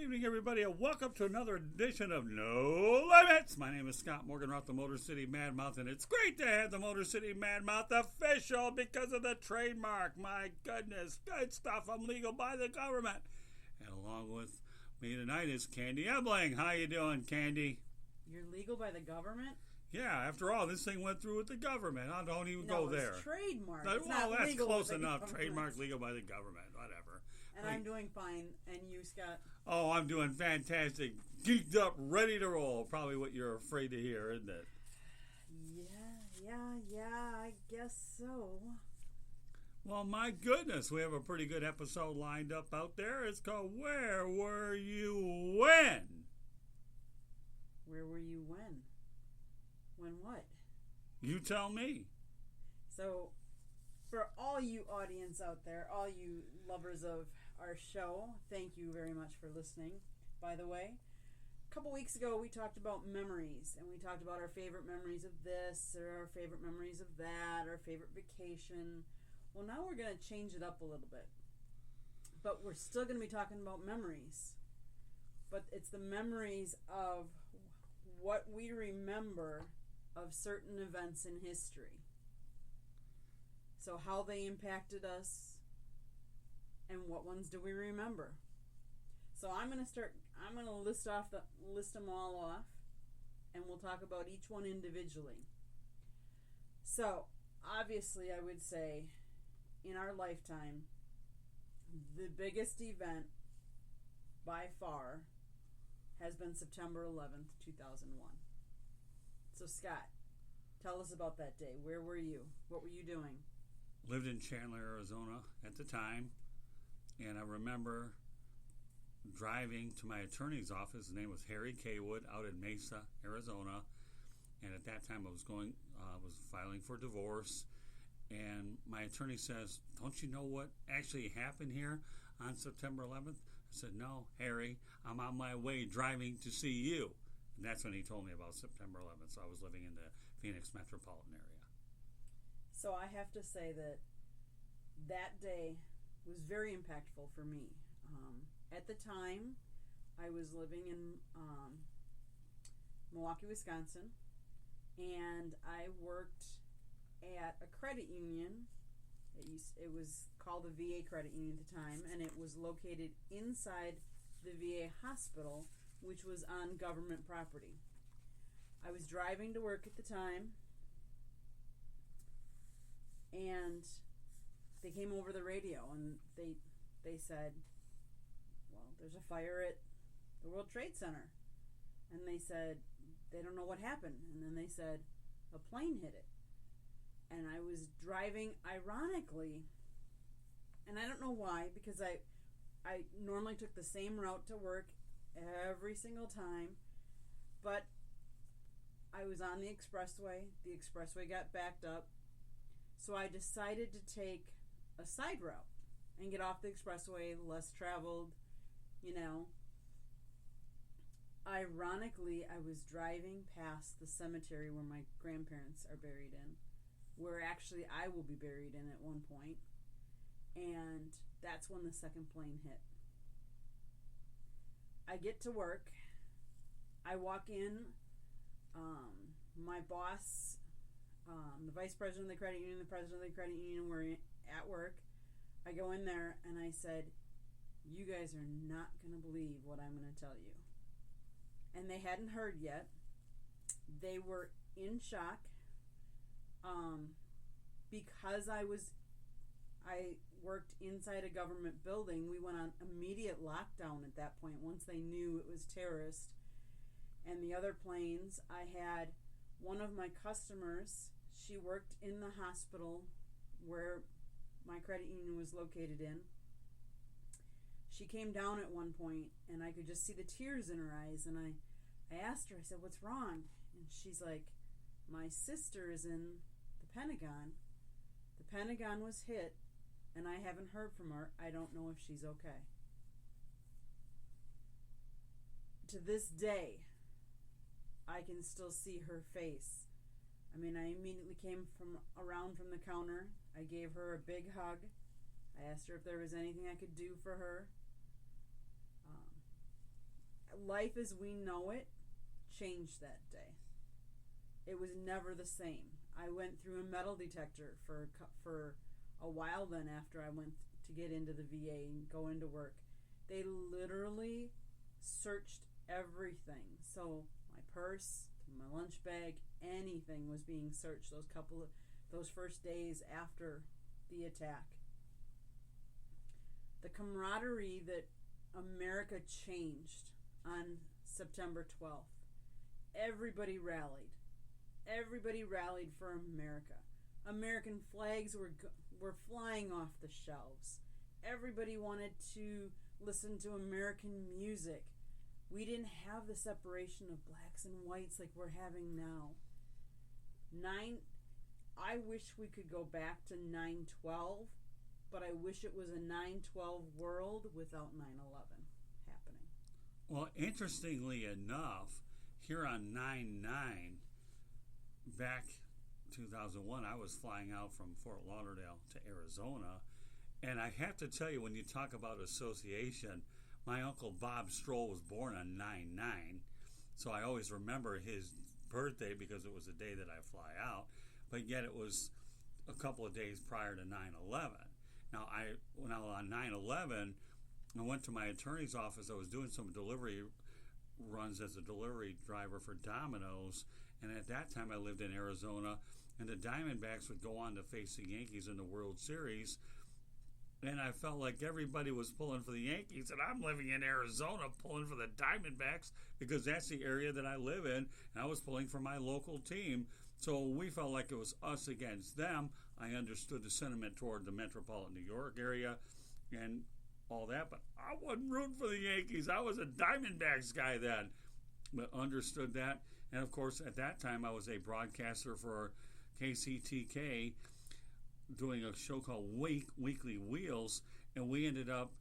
evening, everybody, and welcome to another edition of No Limits. My name is Scott Morganroth, the Motor City Mad Mouth, and it's great to have the Motor City Mad Mouth official because of the trademark. My goodness, good stuff. I'm legal by the government. And along with me tonight is Candy Ebling. How you doing, Candy? You're legal by the government? Yeah, after all, this thing went through with the government. I don't even go there. It's trademark. Well, that's close enough. Trademark, legal by the government, whatever. And I'm doing fine. And you, Scott? Oh, I'm doing fantastic. Geeked up, ready to roll. Probably what you're afraid to hear, isn't it? Yeah, I guess so. Well, my goodness, we have a pretty good episode lined up out there. It's called Where Were You When? Where were you when? When what? You tell me. So, for all you audience out there, all you lovers of our show, thank you very much for listening. By the way, a couple weeks ago we talked about memories, and we talked about our favorite memories of this, or our favorite memories of that, our favorite vacation. Well, now we're going to change it up a little bit. But we're still going to be talking about memories. But it's the memories of what we remember of certain events in history. So how they impacted us, and what ones do we remember? So I'm going to list them all off, and we'll talk about each one individually. So, obviously I would say in our lifetime, the biggest event by far has been September 11th, 2001. So Scott, tell us about that day. Where were you? What were you doing? Lived in Chandler, Arizona at the time, and I remember driving to my attorney's office. His name was Harry Kaywood, out in Mesa, Arizona, and at that time I was filing for divorce, and my attorney says, "Don't you know what actually happened here on September 11th?" I said, "No, Harry, I'm on my way driving to see you." And that's when he told me about September 11th. So I was living in the Phoenix metropolitan area. So I have to say that day was very impactful for me. At the time, I was living in Milwaukee, Wisconsin, and I worked at a credit union. It was called the VA Credit Union at the time, and it was located inside the VA hospital, which was on government property. I was driving to work at the time, and they came over the radio, and they said, "Well, there's a fire at the World Trade Center." And they said, they don't know what happened. And then they said, a plane hit it. And I was driving, ironically, and I don't know why, because I normally took the same route to work every single time, but I was on the expressway. The expressway got backed up, so I decided to take a side route and get off the expressway, less traveled, Ironically, I was driving past the cemetery where my grandparents are buried in, where actually I will be buried in at one point, and that's when the second plane hit. I get to work. I walk in. My boss, the vice president of the credit union, the president of the credit union were at work. I go in there and I said, "You guys are not going to believe what I'm going to tell you." And they hadn't heard yet. They were in shock. Because I worked inside a government building, we went on immediate lockdown at that point once they knew it was terrorist. And the other planes, I had one of my customers, she worked in the hospital where my credit union was located in. She came down at one point, and I could just see the tears in her eyes, and I asked her, I said, "What's wrong?" And she's like, "My sister is in the Pentagon. The Pentagon was hit, and I haven't heard from her. I don't know if she's okay." To this day, I can still see her face. I mean, I immediately came around from the counter. I gave her a big hug. I asked her if there was anything I could do for her. life as we know it changed that day. It was never the same. I went through a metal detector for a while then after I went to get into the VA and go into work. They literally searched everything. So my purse, my lunch bag, anything was being searched those first days after the attack. The camaraderie that America changed on September 12th. Everybody rallied. Everybody rallied for America. American flags were flying off the shelves. Everybody wanted to listen to American music. We didn't have the separation of blacks and whites like we're having now. I wish we could go back to 9/12, but I wish it was a 9/12 world without 9/11 happening. Well, interestingly enough, here on 9/9, back 2001, I was flying out from Fort Lauderdale to Arizona, and I have to tell you, when you talk about association, my uncle Bob Stroll was born on 9/9, so I always remember his birthday because it was the day that I fly out, but yet it was a couple of days prior to 9/11. Now, when I was on 9/11, I went to my attorney's office. I was doing some delivery runs as a delivery driver for Domino's, and at that time I lived in Arizona, and the Diamondbacks would go on to face the Yankees in the World Series, and I felt like everybody was pulling for the Yankees, and I'm living in Arizona pulling for the Diamondbacks because that's the area that I live in, and I was pulling for my local team. So we felt like it was us against them. I understood the sentiment toward the metropolitan New York area and all that, but I wasn't rooting for the Yankees. I was a Diamondbacks guy then, but understood that. And of course, at that time, I was a broadcaster for KCTK doing a show called Weekly Wheels, and we ended up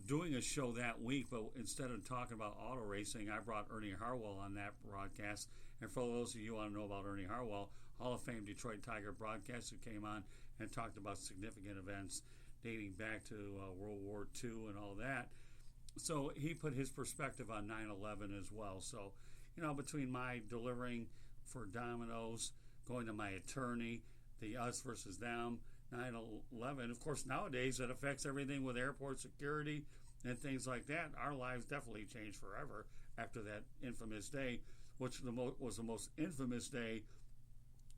doing a show that week, but instead of talking about auto racing, I brought Ernie Harwell on that broadcast. And for those of you who want to know about Ernie Harwell, Hall of Fame Detroit Tiger broadcaster, came on and talked about significant events dating back to World War II and all that. So he put his perspective on 9/11 as well. So, between my delivering for Domino's, going to my attorney, the us versus them, 9/11, of course, nowadays it affects everything with airport security and things like that. Our lives definitely changed forever after that infamous day, which was the most infamous day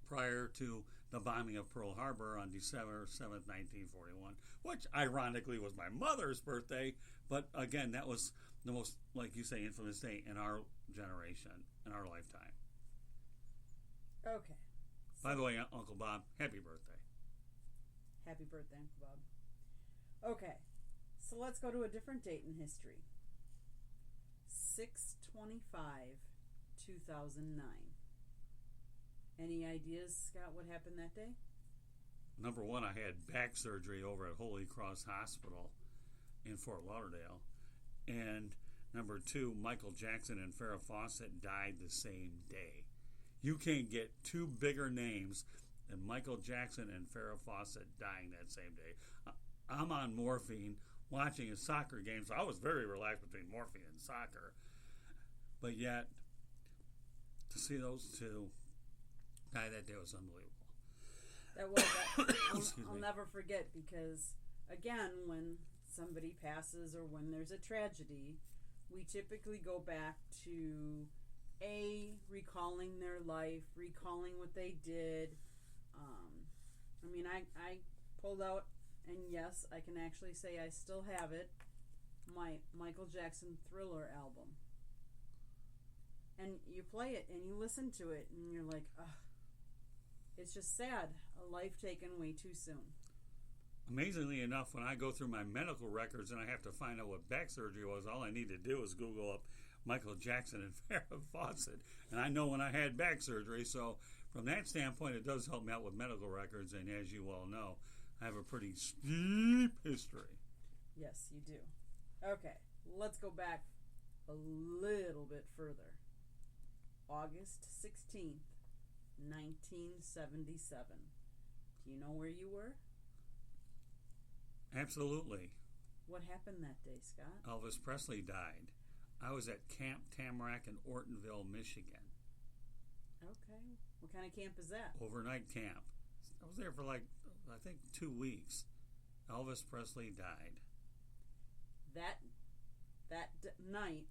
prior to the bombing of Pearl Harbor on December 7th, 1941, which ironically was my mother's birthday. But again, that was the most, like you say, infamous day in our generation, in our lifetime. Okay. By the way, Uncle Bob, happy birthday. Happy birthday, Uncle Bob. Okay, so let's go to a different date in history. 6/25/2009. Any ideas, Scott, what happened that day? Number one, I had back surgery over at Holy Cross Hospital in Fort Lauderdale. And number two, Michael Jackson and Farrah Fawcett died the same day. You can't get two bigger names than Michael Jackson and Farrah Fawcett dying that same day. I'm on morphine watching a soccer game, so I was very relaxed between morphine and soccer. But yet, to see those two die that day was unbelievable. I'll never forget, because, again, when somebody passes or when there's a tragedy, we typically go back to recalling their life, recalling what they did. I pulled out, and yes, I can actually say I still have it, my Michael Jackson Thriller album. And you play it, and you listen to it, and you're like, ugh. It's just sad. A life taken way too soon. Amazingly enough, when I go through my medical records and I have to find out what back surgery was, all I need to do is Google up Michael Jackson and Farrah Fawcett, and I know when I had back surgery. So from that standpoint, it does help me out with medical records, and as you all know, I have a pretty steep history. Yes, you do. Okay, let's go back a little bit further. August 16th, 1977. Do you know where you were? Absolutely. What happened that day, Scott? Elvis Presley died I was at Camp Tamarack in Ortonville, Michigan. Okay. What kind of camp is that? Overnight camp. I was there for like, I think, 2 weeks. Elvis Presley died. That night,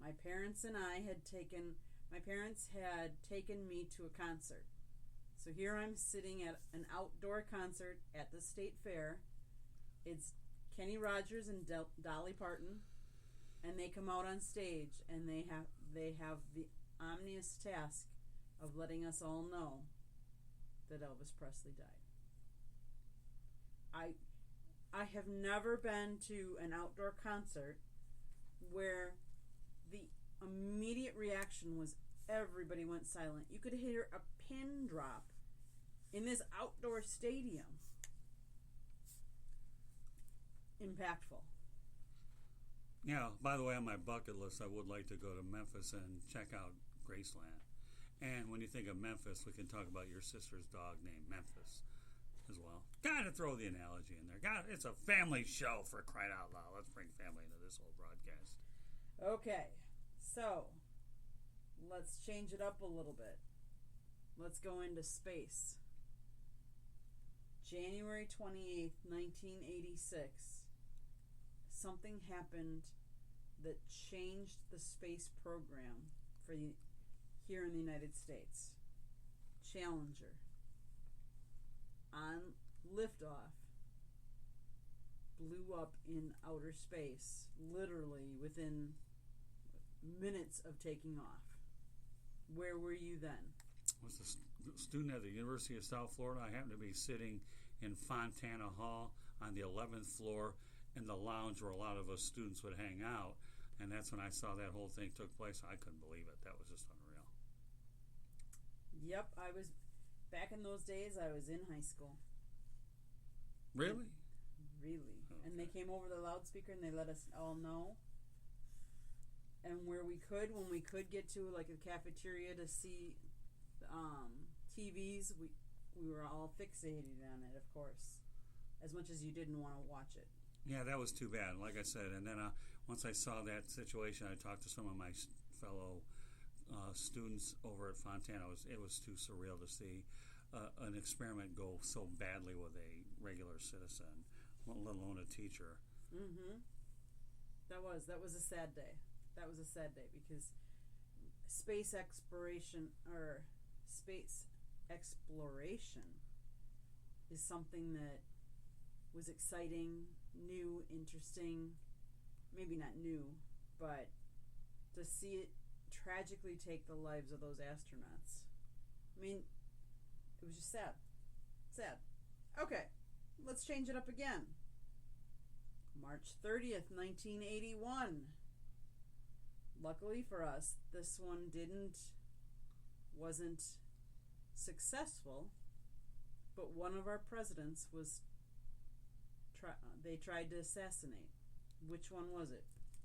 my parents had taken me to a concert. So here I'm sitting at an outdoor concert at the State Fair. It's Kenny Rogers and Dolly Parton, and they come out on stage and they have the ominous task of letting us all know that Elvis Presley died. I have never been to an outdoor concert where the immediate reaction was everybody went silent. You could hear a pin drop in this outdoor stadium. Impactful. Yeah, by the way, on my bucket list, I would like to go to Memphis and check out Graceland. And when you think of Memphis, we can talk about your sister's dog named Memphis as well. Gotta throw the analogy in there. It's a family show, for crying out loud. Let's bring family into this whole broadcast. Okay, so let's change it up a little bit. Let's go into space. January 28th, 1986, something happened that changed the space program here in the United States. Challenger, on liftoff, blew up in outer space, literally within minutes of taking off. Where were you then? I was a student at the University of South Florida. I happened to be sitting in Fontana Hall on the 11th floor in the lounge where a lot of us students would hang out. And that's when I saw that whole thing took place. I couldn't believe it. That was just unreal. Yep, back in those days, I was in high school. Really? Really. Okay. And they came over the loudspeaker and they let us all know. And when we could get to like a cafeteria to see TVs, we were all fixated on it, of course, as much as you didn't want to watch it. Yeah, that was too bad, like I said. And then once I saw that situation, I talked to some of my fellow students over at Fontana. It was too surreal to see an experiment go so badly with a regular citizen, let alone a teacher. Mm-hmm. That was a sad day. That was a sad day because space exploration is something that was exciting, new, interesting, maybe not new, but to see it tragically take the lives of those astronauts. I mean, it was just sad. Sad. Okay, let's change it up again. March 30th, 1981. Luckily for us, this one wasn't successful, but one of our presidents they tried to assassinate. Which one was it?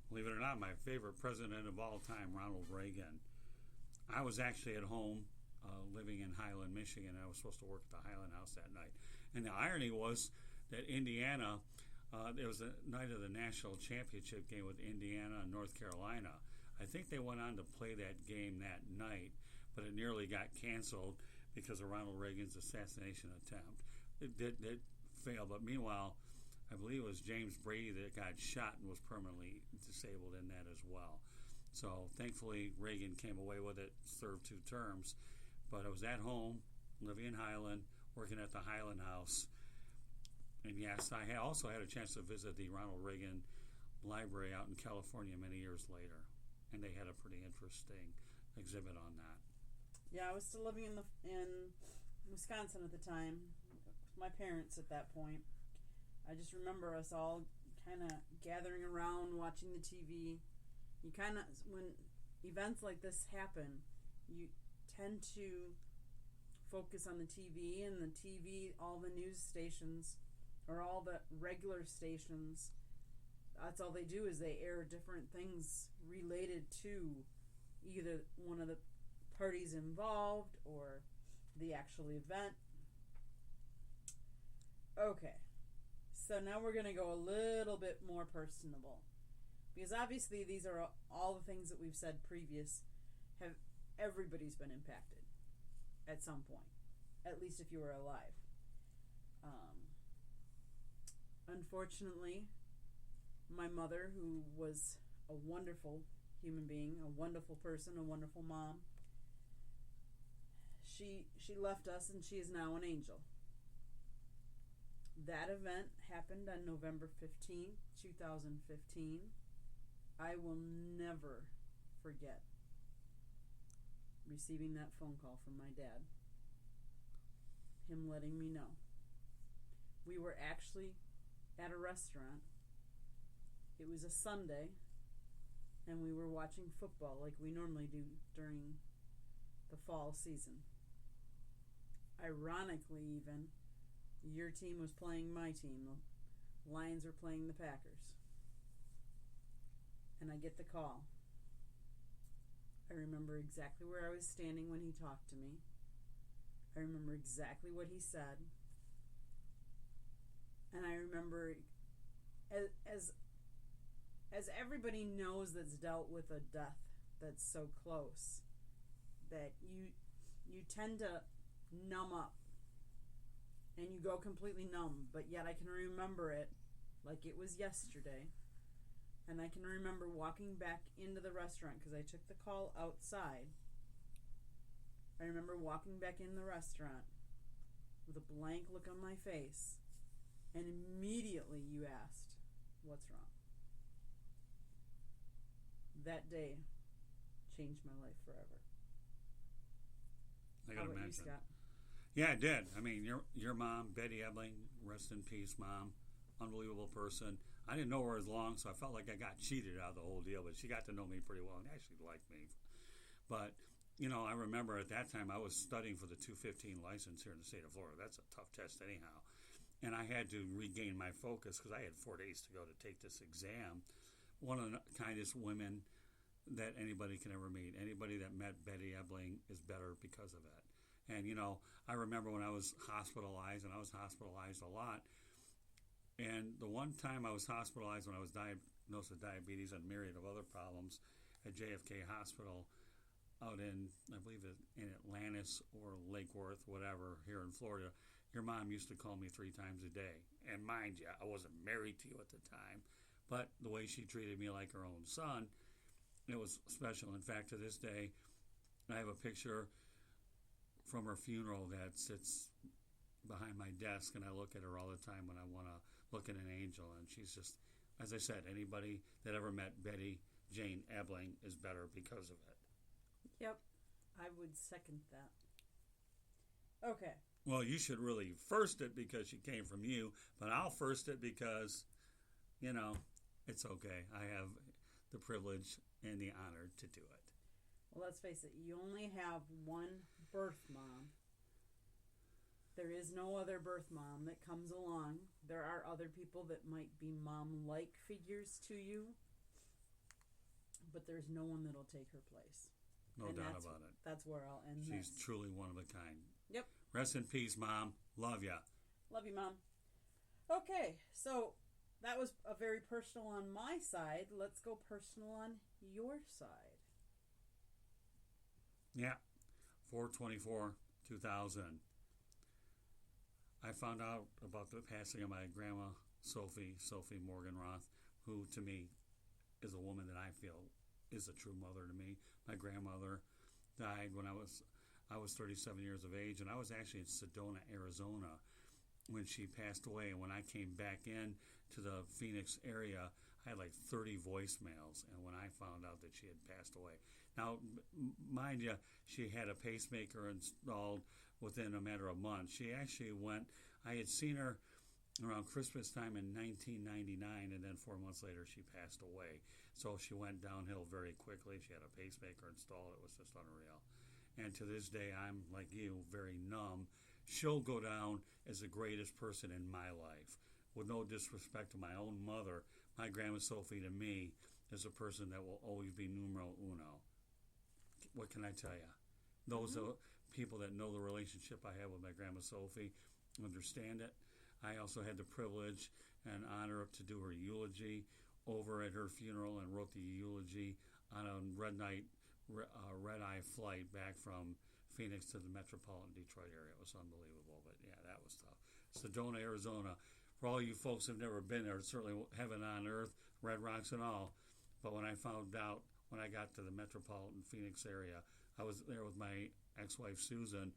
Believe it or not, my favorite president of all time, Ronald Reagan. I was actually at home living in Highland, Michigan, and I was supposed to work at the Highland House that night. And the irony was that Indiana, it was the night of the national championship game with Indiana and North Carolina. I think they went on to play that game that night, but it nearly got canceled because of Ronald Reagan's assassination attempt. It failed, but meanwhile, I believe it was James Brady that got shot and was permanently disabled in that as well. So thankfully, Reagan came away with it, served 2 terms. But I was at home, living in Highland, working at the Highland House. And yes, I also had a chance to visit the Ronald Reagan Library out in California many years later. And they had a pretty interesting exhibit on that. Yeah, I was still living in Wisconsin at the time, with my parents at that point. I just remember us all kind of gathering around, watching the TV. When events like this happen, you tend to focus on the TV, and the TV, all the news stations, or all the regular stations, that's all they do is they air different things related to either one of the parties involved or the actual event. Okay, so now we're going to go a little bit more personable Because obviously these are all the things that we've said previous. Have everybody's been impacted at some point, at least if you were alive. Unfortunately, my mother, who was a wonderful human being, a wonderful person, a wonderful mom, she left us, and she is now an angel. That event happened on November 15th, 2015. I will never forget receiving that phone call from my dad. Him letting me know. We were actually at a restaurant. It was a Sunday, and we were watching football like we normally do during the fall season. Ironically, even, your team was playing my team. The Lions were playing the Packers. And I get the call. I remember exactly where I was standing when he talked to me. I remember exactly what he said. And I remember, as everybody knows that's dealt with a death that's so close, that you tend to numb up. And you go completely numb. But yet I can remember it like it was yesterday. And I can remember walking back into the restaurant because I took the call outside. I remember walking back in the restaurant with a blank look on my face. And immediately you asked, "What's wrong?" That day changed my life forever. I How gotta about you, imagine. Scott? Yeah, it did. I mean, your mom, Betty Ebling, rest in peace, Mom. Unbelievable person. I didn't know her as long, so I felt like I got cheated out of the whole deal, but she got to know me pretty well and actually liked me. But, I remember at that time I was studying for the 215 license here in the state of Florida. That's a tough test anyhow. And I had to regain my focus because I had 4 days to go to take this exam. One of the kindest women that anybody can ever meet. Anybody that met Betty Ebling is better because of it. And, I remember when I was hospitalized, and I was hospitalized a lot. And the one time I was hospitalized when I was diagnosed with diabetes and a myriad of other problems at JFK Hospital out in, I believe, in Atlantis or Lake Worth, whatever, here in Florida, your mom used to call me 3 times a day. And mind you, I wasn't married to you at the time, but the way she treated me like her own son, it was special. In fact, to this day, I have a picture from her funeral that sits behind my desk, and I look at her all the time when I want to look at an angel. And she's just, as I said, anybody that ever met Betty Jane Ebling is better because of it. Yep, I would second that. Okay. Well, you should really first it because she came from you, but I'll first it because, it's okay. I have the privilege and the honor to do it. Well, let's face it, you only have one birth mom. There is no other birth mom that comes along. There are other people that might be mom-like figures to you, but there's no one that'll take her place. No doubt about it. That's where I'll end She's this. truly one of a kind. Yep. Rest in peace, Mom. Love ya. Love you, Mom. Okay, so that was a very personal on my side. Let's go personal on your side. Yeah. 4/24/2000. I found out about the passing of my grandma, Sophie Morgan-Roth, who to me is a woman that I feel is a true mother to me. My grandmother died when I was 37 years of age, and I was actually in Sedona, Arizona when she passed away. And when I came back in to the Phoenix area, I had like 30 voicemails, and when I found out that she had passed away. Now, mind you, she had a pacemaker installed within a matter of months. She actually I had seen her around Christmas time in 1999, and then 4 months later she passed away. So she went downhill very quickly. She had a pacemaker installed. It was just unreal. And to this day, I'm like you, very numb. She'll go down as the greatest person in my life. With no disrespect to my own mother, my Grandma Sophie to me is a person that will always be numero uno. What can I tell you? Those are people that know the relationship I have with my Grandma Sophie understand it. I also had the privilege and honor to do her eulogy over at her funeral and wrote the eulogy on a red-eye flight back from Phoenix to the metropolitan Detroit area. It was unbelievable, but yeah, that was tough. Sedona, Arizona. For all you folks who've never been there, it's certainly heaven on earth, Red Rocks and all. But when I found out, when I got to the metropolitan Phoenix area, I was there with my ex-wife Susan.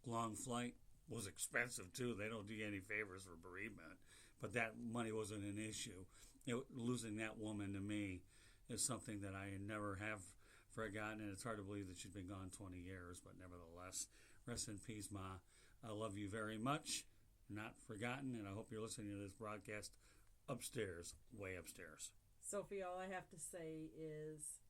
Long flight was expensive too. They don't do you any favors for bereavement, but that money wasn't an issue. Losing that woman to me is something that I never have forgotten, and it's hard to believe that she's been gone 20 years, but nevertheless, rest in peace, Ma. I love you very much. Not forgotten, and I hope you're listening to this broadcast upstairs, way upstairs. Sophie, all I have to say is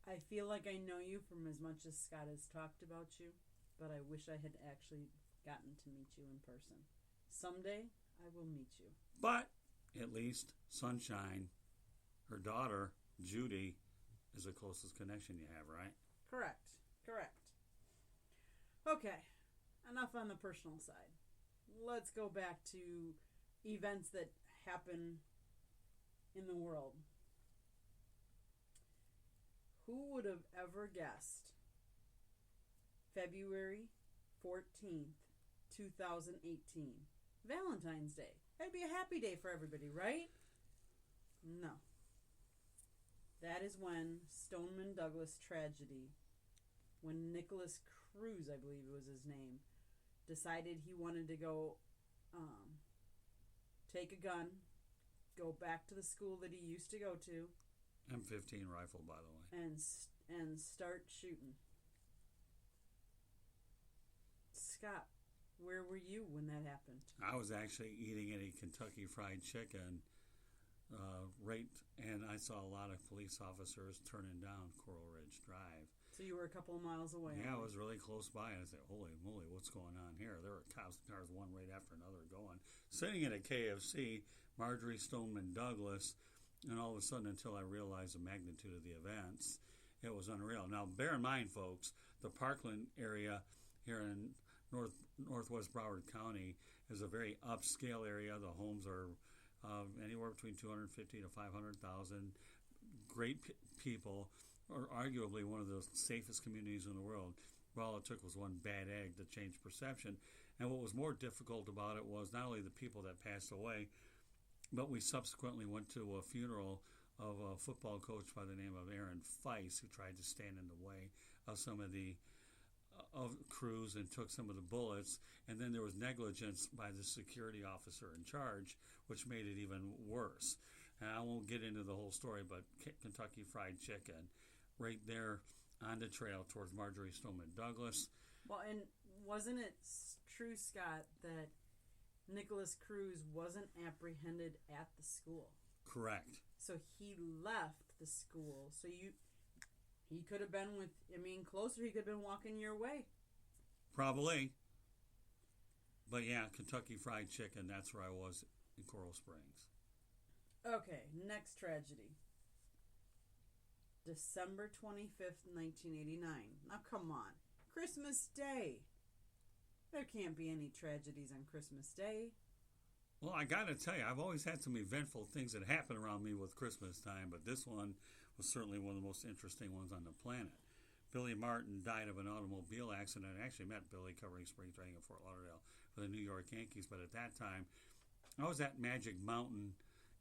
I feel like I know you from as much as Scott has talked about you, but I wish I had actually gotten to meet you in person. Someday, I will meet you. But at least Sunshine, her daughter, Judy, is the closest connection you have, right? Correct. Okay, enough on the personal side. Let's go back to events that happen in the world. Who would have ever guessed February 14th, 2018, Valentine's Day? That'd be a happy day for everybody, right? No. That is when Stoneman Douglas tragedy, when Nicholas Cruz, I believe was his name, decided he wanted to go take a gun, go back to the school that he used to go to. M15 rifle, by the way. And start shooting. Scott, where were you when that happened? I was actually eating a Kentucky Fried Chicken, and I saw a lot of police officers turning down Coral Ridge Drive. So you were a couple of miles away. Yeah, I was really close by, and I said, holy moly, what's going on here? There were cops one right after another going. Sitting at a KFC, Marjorie Stoneman Douglas, and all of a sudden, until I realized the magnitude of the events, it was unreal. Now, bear in mind, folks, the Parkland area here in northwest Broward County is a very upscale area. The homes are anywhere between 250 to 500,000. Great people, or arguably one of the safest communities in the world. Well, all it took was one bad egg to change perception. And what was more difficult about it was not only the people that passed away, but we subsequently went to a funeral of a football coach by the name of Aaron Feist, who tried to stand in the way of some of the Cruz and took some of the bullets. And then there was negligence by the security officer in charge, which made it even worse. And I won't get into the whole story, but Kentucky Fried Chicken, right there on the trail towards Marjorie Stoneman Douglas. Well, and wasn't it true, Scott, that Nicholas Cruz wasn't apprehended at the school? Correct. So he left the school. So he could have been closer. He could have been walking your way. Probably. But yeah, Kentucky Fried Chicken, that's where I was in Coral Springs. Okay, next tragedy. December 25th, 1989. Now, come on. Christmas Day. There can't be any tragedies on Christmas Day. Well, I got to tell you, I've always had some eventful things that happen around me with Christmas time, but this one was certainly one of the most interesting ones on the planet. Billy Martin died of an automobile accident. I actually met Billy covering spring training in Fort Lauderdale for the New York Yankees, but at that time, I was at Magic Mountain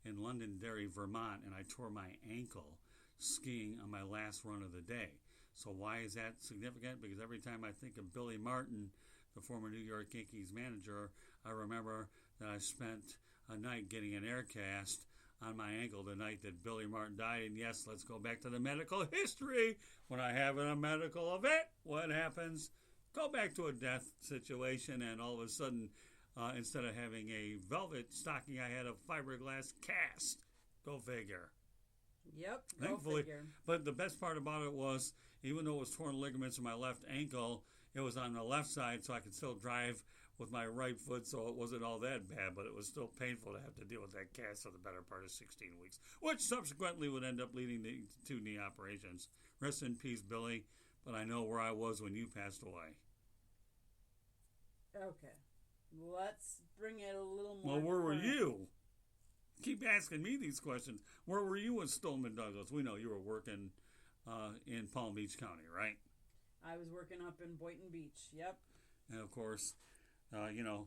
in Londonderry, Vermont, and I tore my ankle skiing on my last run of the day. So why is that significant? Because every time I think of Billy Martin, the former New York Yankees manager, I remember that I spent a night getting an air cast on my ankle the night that Billy Martin died. And yes, let's go back to the medical history. When I have a medical event, what happens? Go back to a death situation, and all of a sudden, instead of having a velvet stocking, I had a fiberglass cast. Go figure. Yep, Thankfully, go figure. But the best part about it was, even though it was torn ligaments in my left ankle, it was on the left side, so I could still drive with my right foot, so it wasn't all that bad, but it was still painful to have to deal with that cast for the better part of 16 weeks, which subsequently would end up leading to 2 knee operations. Rest in peace, Billy, but I know where I was when you passed away. Okay. Let's bring it a little more. Well, where were you? keep asking me these questions. Where were you with Stoneman Douglas? We know you were working in Palm Beach County, right? I was working up in Boynton Beach. Yep. And of course,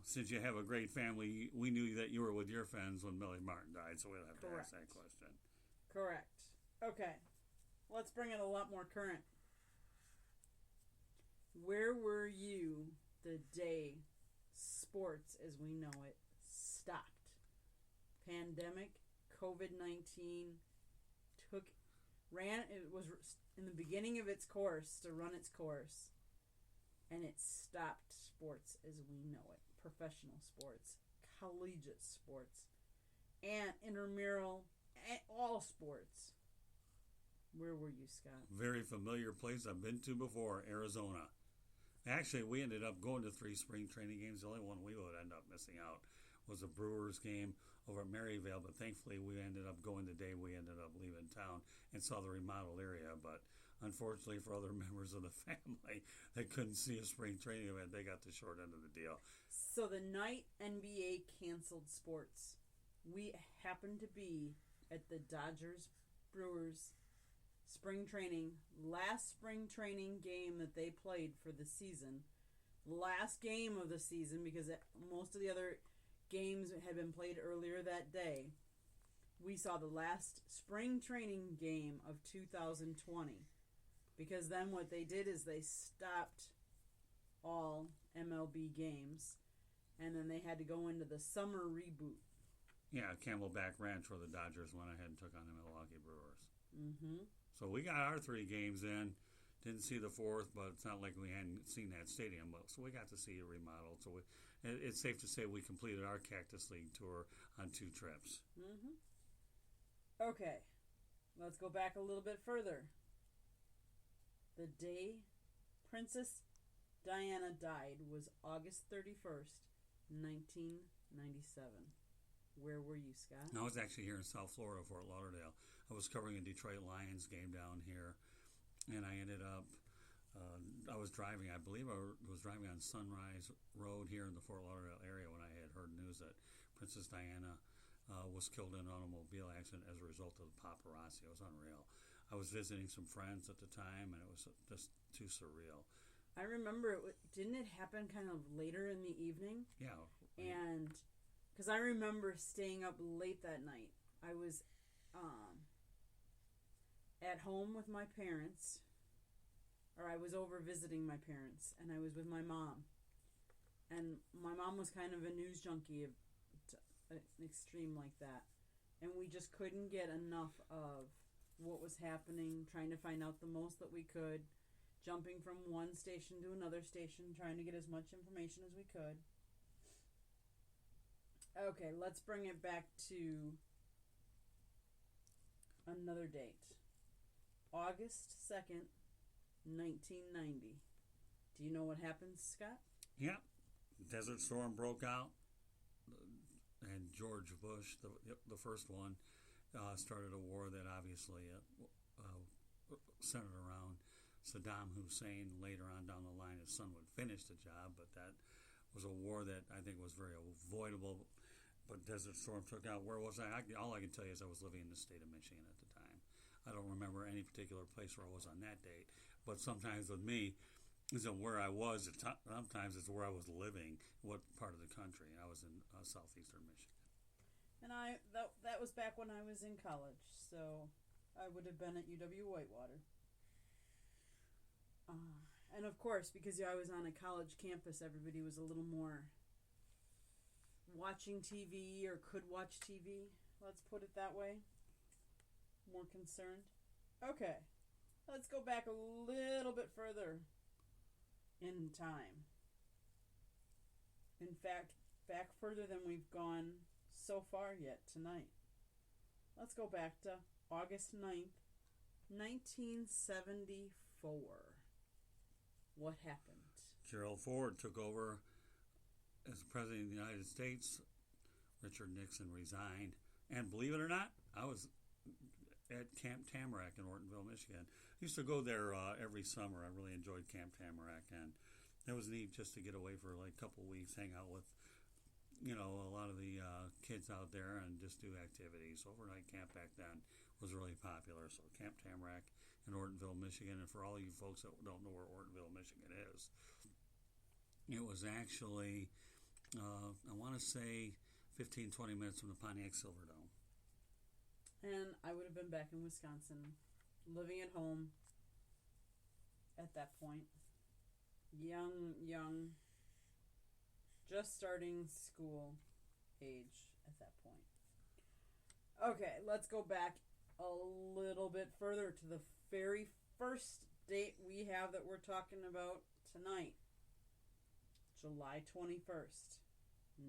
since you have a great family, we knew that you were with your friends when Millie Martin died, so we'll have to ask that question. Correct. Okay. Let's bring it a lot more current. Where were you the day sports as we know it stopped? Pandemic, COVID-19 it was in the beginning of its course to run its course, and it stopped sports as we know it. Professional sports, collegiate sports, and intramural, and all sports. Where were you, Scott? Very familiar place I've been to before, Arizona. Actually, we ended up going to 3 spring training games. The only one we would end up missing out was a Brewers game over at Maryvale, but thankfully we ended up going the day we ended up leaving town and saw the remodeled area. But unfortunately for other members of the family that couldn't see a spring training event, they got the short end of the deal. So the night NBA canceled sports, we happened to be at the Dodgers Brewers spring training, last spring training game that they played for the season, last game of the season, because most of the other games had been played earlier that day. We saw the last spring training game of 2020, because then what they did is they stopped all MLB games, and then they had to go into the summer reboot. Yeah, Camelback Ranch, where the Dodgers went ahead and took on the Milwaukee Brewers. Mm-hmm. So we got our 3 games in. Didn't see the 4th, but it's not like we hadn't seen that stadium. So we got to see it remodeled. So it's safe to say we completed our Cactus League tour on 2 trips. Mm-hmm. Okay, let's go back a little bit further. The day Princess Diana died was August 31st, 1997. Where were you, Scott? I was actually here in South Florida, Fort Lauderdale. I was covering a Detroit Lions game down here, and I ended up, I was driving, I believe I was driving on Sunrise Road here in the Fort Lauderdale area when I had heard news that Princess Diana was killed in an automobile accident as a result of the paparazzi. It was unreal. I was visiting some friends at the time, and it was just too surreal. I remember, didn't it happen kind of later in the evening? Yeah. And, because I remember staying up late that night. I was at home with my parents, or I was over visiting my parents, and I was with my mom. And my mom was kind of a news junkie to an extreme like that. And we just couldn't get enough of what was happening, trying to find out the most that we could, jumping from one station to another station, trying to get as much information as we could. Okay, let's bring it back to another date. August 2nd, 1990. Do you know what happened, Scott? Yeah. Desert Storm broke out, and George Bush, the first one, started a war that obviously centered around Saddam Hussein. Later on down the line, his son would finish the job, but that was a war that I think was very avoidable. But Desert Storm took out. Where was I? All I can tell you is I was living in the state of Michigan at the time. I don't remember any particular place where I was on that date. But sometimes with me, isn't where I was. Sometimes it's where I was living, what part of the country. I was in southeastern Michigan. And that was back when I was in college, so I would have been at UW Whitewater. And of course, because I was on a college campus, everybody was a little more watching TV or could watch TV. Let's put it that way. More concerned. Okay, let's go back a little bit further in time. In fact, back further than we've gone so far yet tonight. Let's go back to August 9th, 1974. What happened? Gerald Ford took over as President of the United States. Richard Nixon resigned. And believe it or not, I was at Camp Tamarack in Ortonville, Michigan. I used to go there every summer. I really enjoyed Camp Tamarack, and it was neat just to get away for like a couple of weeks, hang out with a lot of the kids out there and just do activities. Overnight camp back then was really popular. So Camp Tamarack in Ortonville, Michigan. And for all you folks that don't know where Ortonville, Michigan is, it was actually, I want to say 15, 20 minutes from the Pontiac Silverdome. And I would have been back in Wisconsin, living at home at that point. Young, just starting school age at that point. Okay, let's go back a little bit further to the very first date we have that we're talking about tonight. July 21st,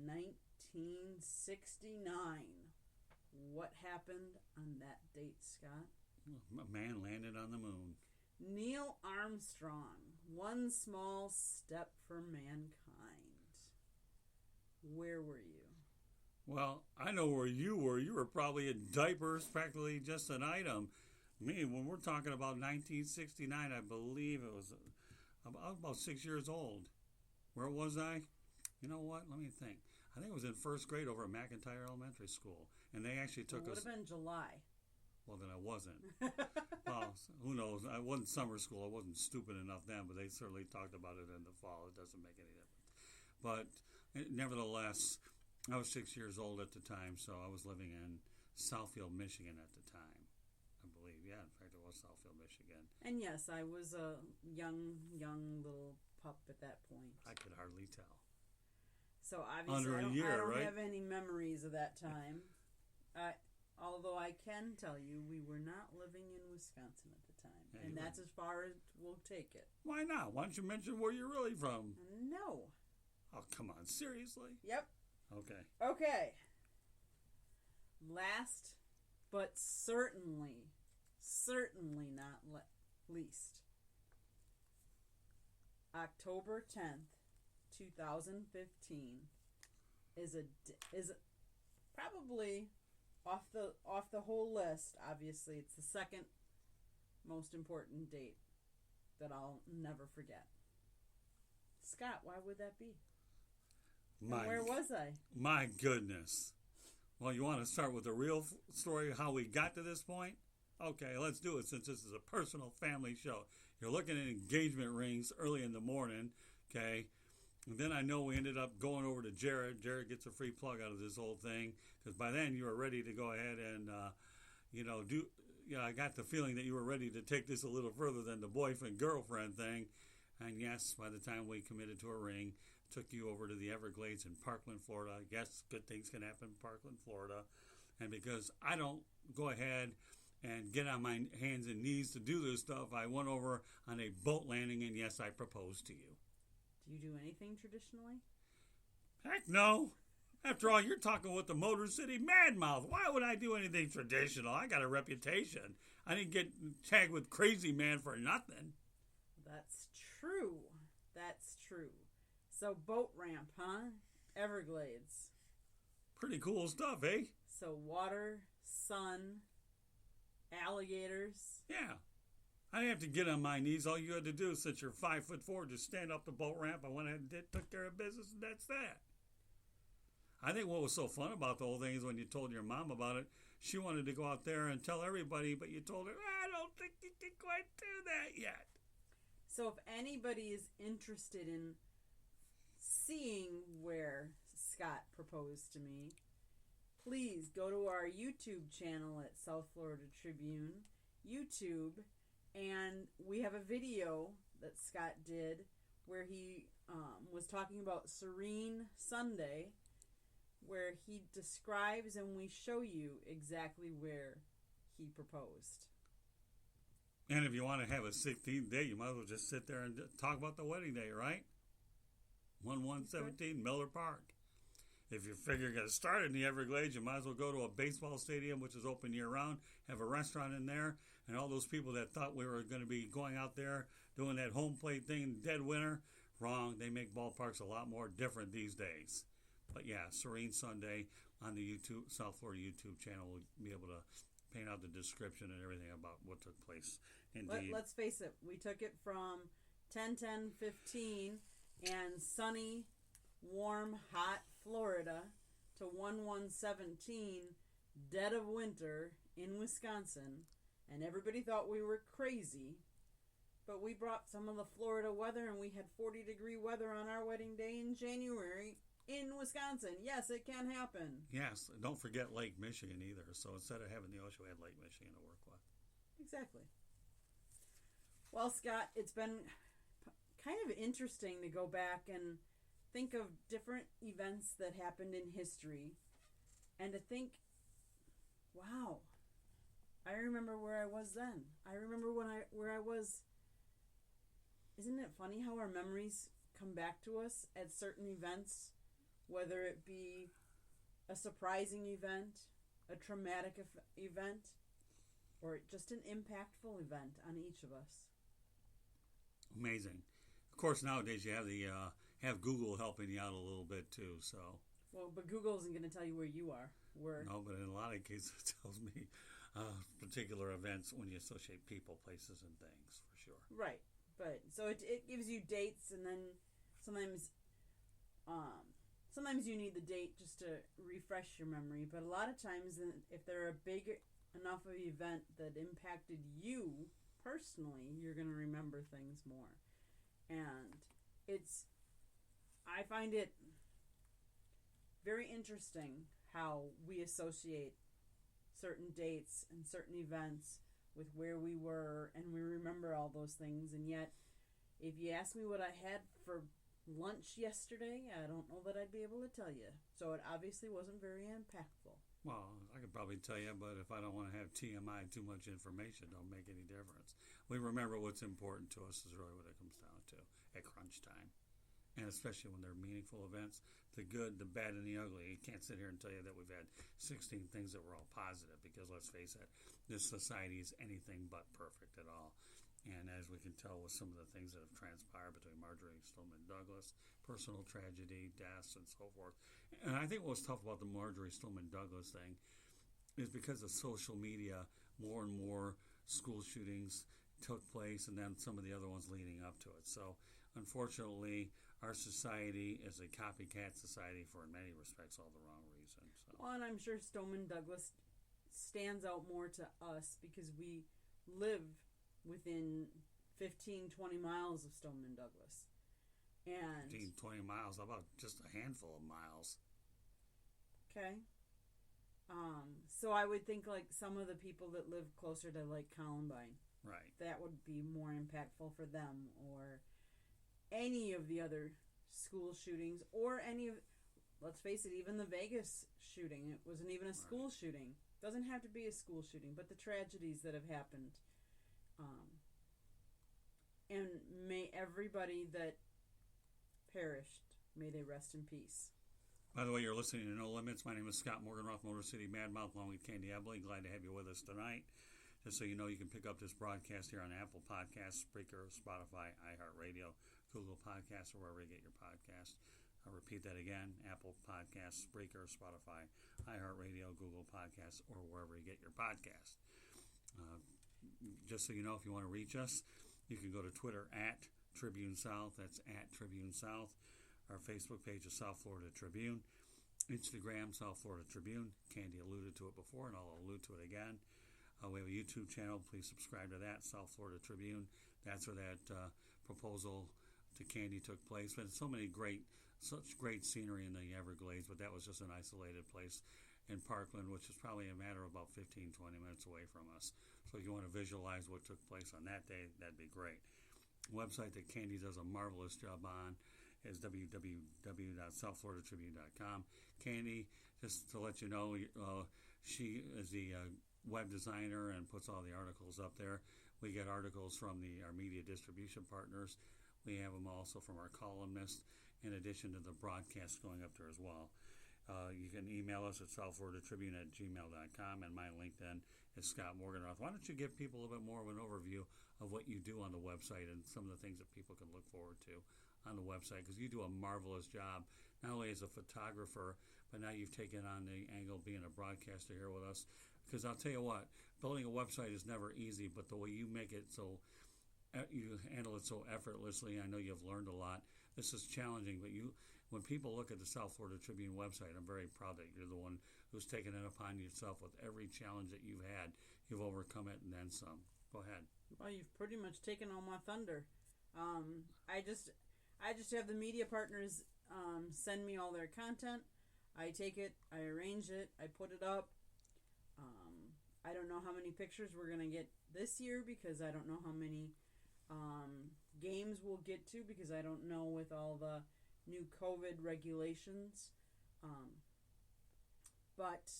1969. What happened on that date, Scott? A man landed on the moon. Neil Armstrong, one small step for mankind. Where were you? Well, I know where you were. You were probably in diapers, practically just an item. Me, when we're talking about 1969, I believe it was about 6 years old. Where was I? You know what? Let me think. I think it was in first grade over at McIntyre Elementary School. And they actually took us... It would have been July. Well, then I wasn't. Well, who knows? I wasn't summer school. I wasn't stupid enough then, but they certainly talked about it in the fall. It doesn't make any difference. But nevertheless, I was 6 years old at the time, so I was living in Southfield, Michigan at the time, I believe. Yeah, in fact, it was Southfield, Michigan. And yes, I was a young little pup at that point. I could hardly tell. So obviously, I don't have any memories of that time. Although I can tell you, we were not living in Wisconsin at the time. Yeah, and that's as far as we'll take it. Why not? Why don't you mention where you're really from? No. Oh, come on. Seriously? Yep. Okay. Last, but certainly not least. October 10th, 2015 is probably off the whole list. Obviously, it's the second most important date that I'll never forget. Scott, why would that be? Where was I? My goodness. Well, you want to start with the real story of how we got to this point? Okay, let's do it since this is a personal family show. You're looking at engagement rings early in the morning, okay? And then I know we ended up going over to Jared. Jared gets a free plug out of this whole thing because by then you were ready to go ahead and, do. I got the feeling that you were ready to take this a little further than the boyfriend-girlfriend thing. And yes, by the time we committed to a ring, took you over to the Everglades in Parkland, Florida. Yes, good things can happen in Parkland, Florida. And because I don't go ahead and get on my hands and knees to do this stuff, I went over on a boat landing, and yes, I proposed to you. Do you do anything traditionally? Heck no. After all, you're talking with the Motor City Madmouth. Why would I do anything traditional? I got a reputation. I didn't get tagged with Crazy Man for nothing. That's true. So boat ramp, huh? Everglades. Pretty cool stuff, eh? So water, sun, alligators. Yeah. I didn't have to get on my knees. All you had to do, since you're 5'4", just stand up the boat ramp. I went ahead and took care of business, and that's that. I think what was so fun about the whole thing is when you told your mom about it, she wanted to go out there and tell everybody, but you told her, I don't think you can quite do that yet. So if anybody is interested in seeing where Scott proposed to me, please go to our YouTube channel at South Florida Tribune YouTube, and we have a video that Scott did where he was talking about Serene Sunday, where he describes and we show you exactly where he proposed. And if you want to have a 16th day, you might as well just sit there and talk about the wedding day, right? 1117 Miller Park. If you figure you're going to start in the Everglades, you might as well go to a baseball stadium, which is open year-round, have a restaurant in there, and all those people that thought we were going to be going out there doing that home plate thing in dead winter, wrong. They make ballparks a lot more different these days. But yeah, Serene Sunday on the South Florida YouTube channel. We'll be able to paint out the description and everything about what took place. Indeed. Let's face it, we took it from 10-10-15 and sunny, warm, hot Florida to 1117, dead of winter in Wisconsin, and everybody thought we were crazy. But we brought some of the Florida weather, and we had 40-degree weather on our wedding day in January in Wisconsin. Yes, it can happen. Yes, don't forget Lake Michigan either. So instead of having the ocean, we had Lake Michigan to work with. Exactly. Well, Scott, it's been kind of interesting to go back and think of different events that happened in history, and to think, wow, I remember where I was then. I remember where I was. Isn't it funny how our memories come back to us at certain events, whether it be a surprising event, a traumatic event, or just an impactful event on each of us? Amazing. Of course, nowadays you have Google helping you out a little bit too. So. Well, but Google isn't going to tell you where you are. No, but in a lot of cases it tells me particular events when you associate people, places, and things, for sure. Right. But so it gives you dates, and then sometimes you need the date just to refresh your memory. But a lot of times, if they're a big enough of an event that impacted you personally, you're going to remember things more. And I find it very interesting how we associate certain dates and certain events with where we were, and we remember all those things. And yet, if you ask me what I had for lunch yesterday, I don't know that I'd be able to tell you. So it obviously wasn't very impactful. Well, I could probably tell you, but if I don't want to have TMI, too much information, don't make any difference. We remember what's important to us is really what it comes down to at crunch time. And especially when they're meaningful events, the good, the bad, and the ugly. You can't sit here and tell you that we've had 16 things that were all positive, because let's face it, this society is anything but perfect at all. And as we can tell with some of the things that have transpired between Marjory Stoneman Douglas, personal tragedy, deaths, and so forth. And I think what was tough about the Marjory Stoneman Douglas thing is because of social media, more and more school shootings took place, and then some of the other ones leading up to it. So unfortunately, our society is a copycat society for, in many respects, all the wrong reasons. So. Well, and I'm sure Stoneman Douglas stands out more to us because we live within 15, 20 miles of Stoneman Douglas. And 15, 20 miles, how about just a handful of miles? Okay. So I would think like some of the people that live closer to like Columbine, right, that would be more impactful for them, or any of the other school shootings, or any of, let's face it, even the Vegas shooting. It wasn't even a school shooting. Doesn't have to be a school shooting, but the tragedies that have happened. And may everybody that perished, may they rest in peace. By the way, you're listening to No Limits. My name is Scott Morganroth, Motor City Madmouth, along with Candy Ebley. Glad to have you with us tonight. Just so you know, you can pick up this broadcast here on Apple Podcasts, Spreaker, Spotify, iHeartRadio, Google Podcasts, or wherever you get your podcast. I'll repeat that again: Apple Podcasts, Spreaker, Spotify, iHeartRadio, Google Podcasts, or wherever you get your podcast. Just so you know, if you want to reach us, you can go to Twitter at Tribune South. That's at Tribune South. Our Facebook page is South Florida Tribune. Instagram, South Florida Tribune. Candy alluded to it before, and I'll allude to it again. We have a YouTube channel. Please subscribe to that, South Florida Tribune. That's where that proposal to Candy took place. But such great scenery in the Everglades, but that was just an isolated place in Parkland, which is probably a matter of about 15, 20 minutes away from us. So if you want to visualize what took place on that day, that'd be great. The website that Candy does a marvelous job on is www.southfloridatribune.com. Candy, just to let you know, she is the web designer and puts all the articles up there. We get articles from our media distribution partners. We have them also from our columnists, in addition to the broadcast going up there as well. You can email us at southfloridatribune@gmail.com, and my LinkedIn is Scott Morganroth. Why don't you give people a little bit more of an overview of what you do on the website and some of the things that people can look forward to on the website, because you do a marvelous job, not only as a photographer, but now you've taken on the angle of being a broadcaster here with us. Because I'll tell you what, building a website is never easy, but the way you make it so, you handle it so effortlessly, I know you've learned a lot. This is challenging, but when people look at the South Florida Tribune website, I'm very proud that you're the one who's taken it upon yourself with every challenge that you've had. You've overcome it and then some. Go ahead. Well, you've pretty much taken all my thunder. I just have the media partners send me all their content. I take it, I arrange it, I put it up. I don't know how many pictures we're going to get this year because I don't know how many games we'll get to because I don't know with all the new COVID regulations. But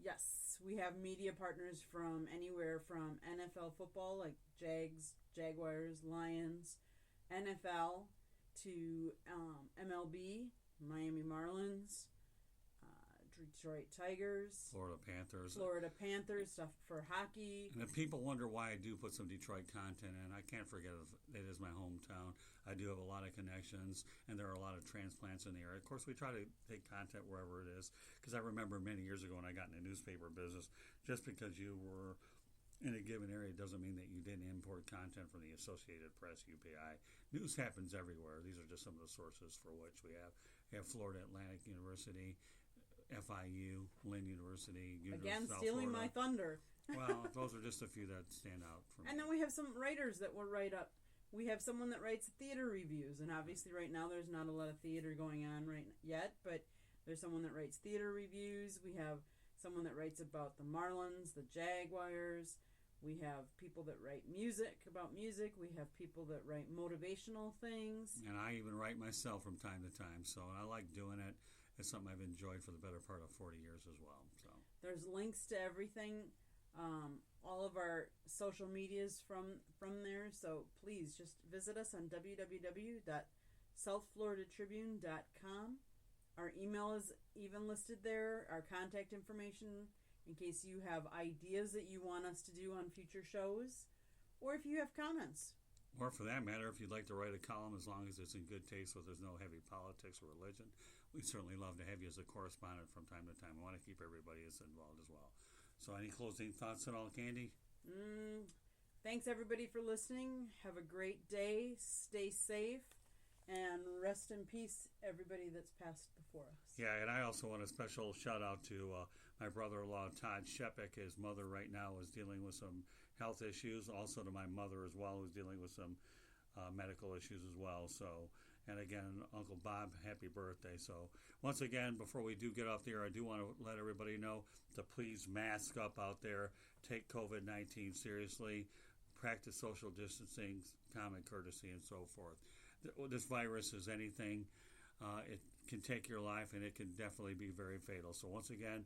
yes, we have media partners from anywhere from NFL football like Jags, Jaguars, Lions, NFL to MLB, Miami Marlins, Detroit Tigers, Florida Panthers, stuff for hockey. And if people wonder why I do put some Detroit content in, I can't forget it is my hometown. I do have a lot of connections, and there are a lot of transplants in the area. Of course, we try to take content wherever it is, because I remember many years ago when I got in the newspaper business, just because you were in a given area doesn't mean that you didn't import content from the Associated Press, UPI. News happens everywhere. These are just some of the sources for which we have. We have Florida Atlantic University, FIU, Lynn University, University Again, of South stealing Florida. my thunder. Well, those are just a few that stand out for me. And then we have some writers that will write up. We have someone that writes theater reviews, and obviously right now there's not a lot of theater going on yet, but there's someone that writes theater reviews. We have someone that writes about the Marlins, the Jaguars. We have people that write about music. We have people that write motivational things. And I even write myself from time to time, so I like doing it. It's something I've enjoyed for the better part of 40 years as well. So there's links to everything. All of our social medias from there, so please just visit us on www.southfloridatribune.com. Our email is even listed there, our contact information in case you have ideas that you want us to do on future shows, or if you have comments. Or for that matter, if you'd like to write a column, as long as it's in good taste, so there's no heavy politics or religion, we'd certainly love to have you as a correspondent from time to time. We want to keep everybody as involved as well. So any closing thoughts at all, Candy? Thanks, everybody, for listening. Have a great day. Stay safe. And rest in peace, everybody that's passed before us. Yeah, and I also want a special shout-out to my brother-in-law, Todd Shepik. His mother right now is dealing with some health issues. Also to my mother as well, who's dealing with some medical issues as well. So, and again, Uncle Bob, happy birthday. So once again, before we do get off the air, I do want to let everybody know to please mask up out there. Take COVID-19 seriously. Practice social distancing, common courtesy, and so forth. This virus is anything. It can take your life, and it can definitely be very fatal. So once again,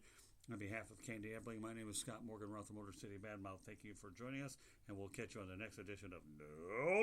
on behalf of Candy Ebling, my name is Scott Morgan, Roth Motor City Badmouth. Thank you for joining us, and we'll catch you on the next edition of No